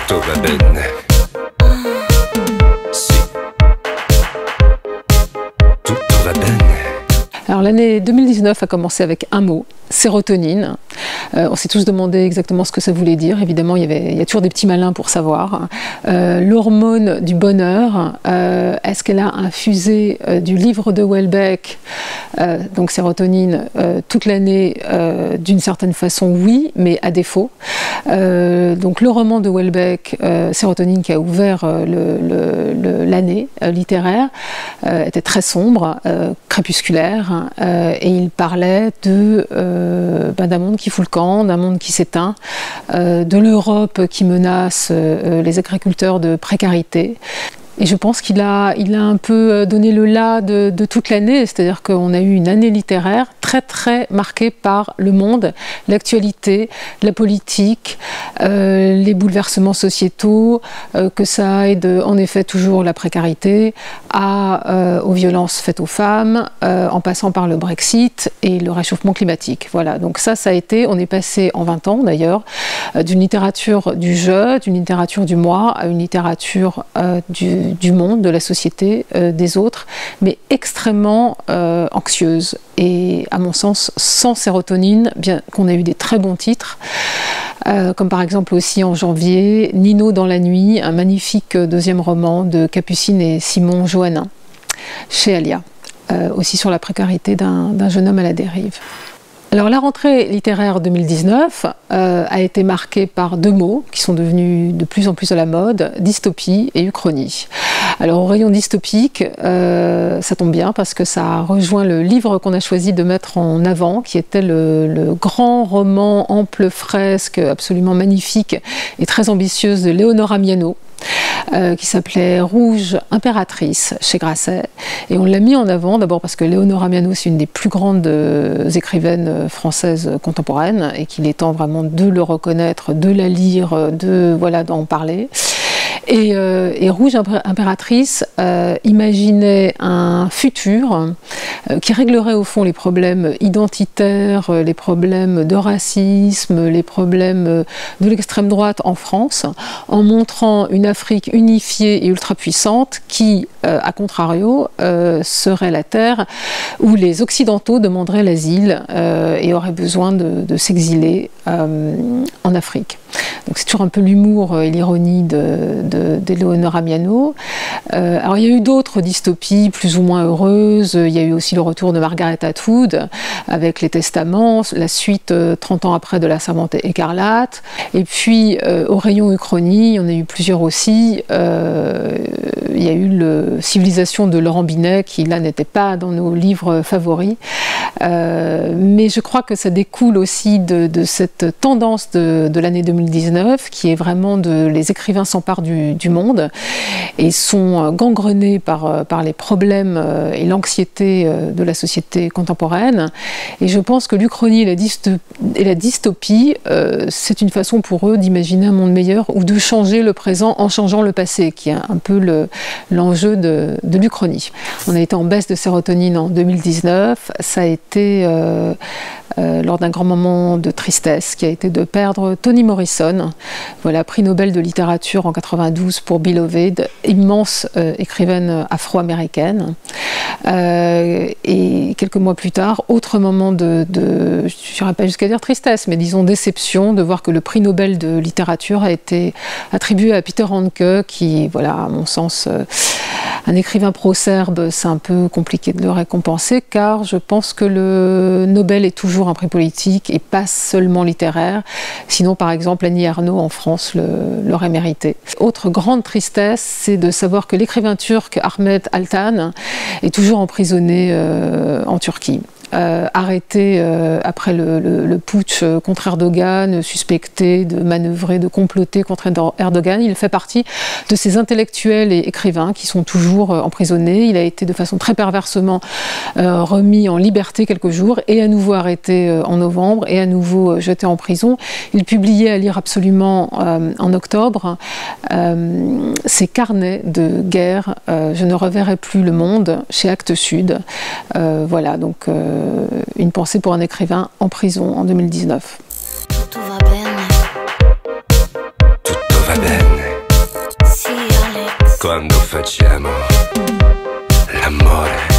Tutto va bene. Si. Tutto va bene. Alors l'année 2019 a commencé avec un mot, sérotonine. On s'est tous demandé exactement ce que ça voulait dire. Évidemment, il y a toujours des petits malins pour savoir. L'hormone du bonheur, est-ce qu'elle a infusé du livre de Houellebecq, donc sérotonine, toute l'année? D'une certaine façon, oui, mais à défaut. Donc le roman de Houellebecq, Sérotonine, qui a ouvert l'année littéraire, était très sombre, crépusculaire, et il parlait d'un monde qui fout le camp, d'un monde qui s'éteint, de l'Europe qui menace les agriculteurs de précarité. Et je pense qu'il a un peu donné le là de toute l'année, c'est-à-dire qu'on a eu une année littéraire très très marquée par le monde, l'actualité, la politique, les bouleversements sociétaux, que ça aide en effet toujours la précarité, aux violences faites aux femmes, en passant par le Brexit et le réchauffement climatique. Voilà, donc ça a été, on est passé en 20 ans d'ailleurs, d'une littérature du je, d'une littérature du moi, à une littérature du monde, de la société, des autres, mais extrêmement anxieuse. Et à mon sens, sans sérotonine, bien qu'on ait eu des très bons titres, comme par exemple aussi en janvier, Nino dans la nuit, un magnifique deuxième roman de Capucine et Simon Joannin, chez Alia, aussi sur la précarité d'un jeune homme à la dérive. Alors la rentrée littéraire 2019 a été marquée par deux mots qui sont devenus de plus en plus à la mode, dystopie et uchronie. Alors au rayon dystopique, ça tombe bien parce que ça rejoint le livre qu'on a choisi de mettre en avant, qui était le grand roman ample fresque, absolument magnifique et très ambitieuse de Leonora Miano, qui s'appelait Rouge Impératrice chez Grasset, et on l'a mis en avant d'abord parce que Leonora Miano, c'est une des plus grandes écrivaines françaises contemporaines et qu'il est temps vraiment de le reconnaître, de la lire, d'en parler. Et Rouge Impératrice imaginait un futur qui réglerait au fond les problèmes identitaires, les problèmes de racisme, les problèmes de l'extrême droite en France, en montrant une Afrique unifiée et ultra puissante qui, à contrario, serait la terre où les Occidentaux demanderaient l'asile et auraient besoin de s'exiler en Afrique. Donc c'est toujours un peu l'humour et l'ironie d'Eleonora Miano. Alors il y a eu d'autres dystopies plus ou moins heureuses. Il y a eu aussi le retour de Margaret Atwood avec Les Testaments, la suite 30 ans après de La Servante écarlate. Et puis au rayon uchronie, il y en a eu plusieurs aussi. Il y a eu Civilisation de Laurent Binet, qui là n'était pas dans nos livres favoris. Mais je crois que ça découle aussi de cette tendance de l'année 2019, qui est vraiment les écrivains s'emparent du monde et sont gangrenés par les problèmes et l'anxiété de la société contemporaine. Et je pense que l'uchronie et la dystopie, c'est une façon pour eux d'imaginer un monde meilleur ou de changer le présent en changeant le passé, qui est un peu l'enjeu de l'uchronie. On a été en baisse de sérotonine en 2019, ça a été lors d'un grand moment de tristesse qui a été de perdre Toni Morrison, voilà, prix Nobel de littérature en 92 pour Beloved, immense écrivaine afro-américaine. Et quelques mois plus tard, autre moment je n'irai pas jusqu'à dire tristesse, mais disons déception de voir que le prix Nobel de littérature a été attribué à Peter Handke, qui, voilà, à mon sens, un écrivain pro-serbe, c'est un peu compliqué de le récompenser, car je pense que le Nobel est toujours un prix politique et pas seulement littéraire. Sinon, par exemple, Annie Ernaux en France l'aurait mérité. Autre grande tristesse, c'est de savoir que l'écrivain turc Ahmet Altan est toujours emprisonné en Turquie. Arrêté après le putsch contre Erdogan, suspecté de manœuvrer, de comploter contre Erdogan. Il fait partie de ces intellectuels et écrivains qui sont toujours emprisonnés. Il a été de façon très perversement remis en liberté quelques jours et à nouveau arrêté en novembre et à nouveau jeté en prison. Il publiait à lire absolument en octobre ses carnets de guerre. Je ne reverrai plus le monde, chez Actes Sud. Voilà, donc une pensée pour un écrivain en prison en 2019. Tutto va bene. Tutto va bene. quando facciamo l'amore.